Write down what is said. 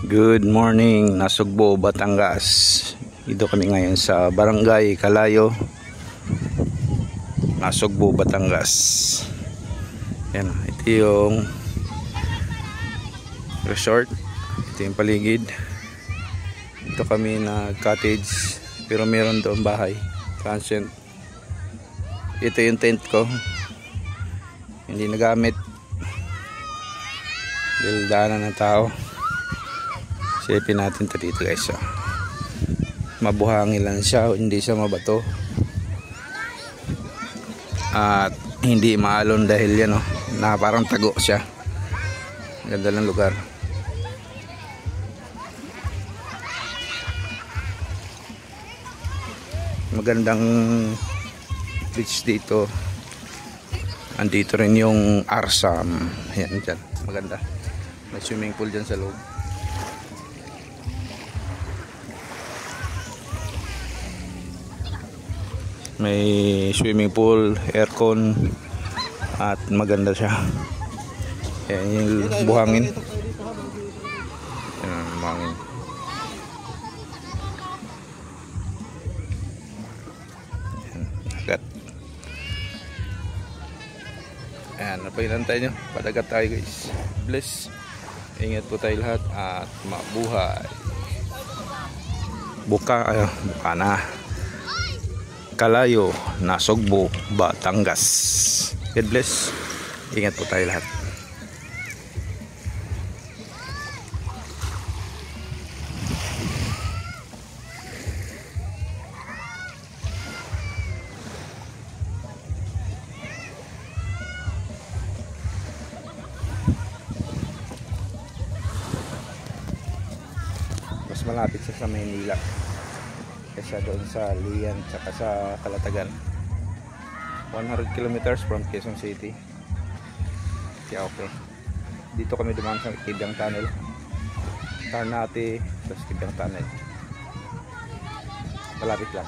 Good morning, Nasugbo, Batangas. Dito kami ngayon sa Barangay Kalayo, Nasugbo, Batangas. Yan, ito yung resort. Ito yung paligid. Ito kami na cottage, pero meron doon bahay, transient. Ito yung tent ko, hindi nagamit dahil daanan ng tao. Sipin natin ito dito guys. Mabuhangin lang siya, hindi siya mabato at hindi maalon dahil yan na parang tago siya. Ganda ng lugar. Magandang beach dito. Andito rin yung Arsam. Yan dyan, maganda. May swimming pool dyan sa loob. May swimming pool, aircon, at maganda siya. Yan yung buhangin. Yan, buhangin. Yan, agad. Ayan, napagintay nyo. Padagat tayo guys. Bless. Ingat po tayo lahat at mabuhay. Buka na. Kalayo, Nasugbo, Batangas. God bless. Ingat po tayo lahat. Mas malapit sa Maynila kaysa doon sa Lian tsaka sa Calatagan. 100 kilometers from Quezon City. Kaya okay. Dito kami dumaan sa Kibyang Tunnel, Tarnate, tapos Kibyang Tunnel. Malapit lang.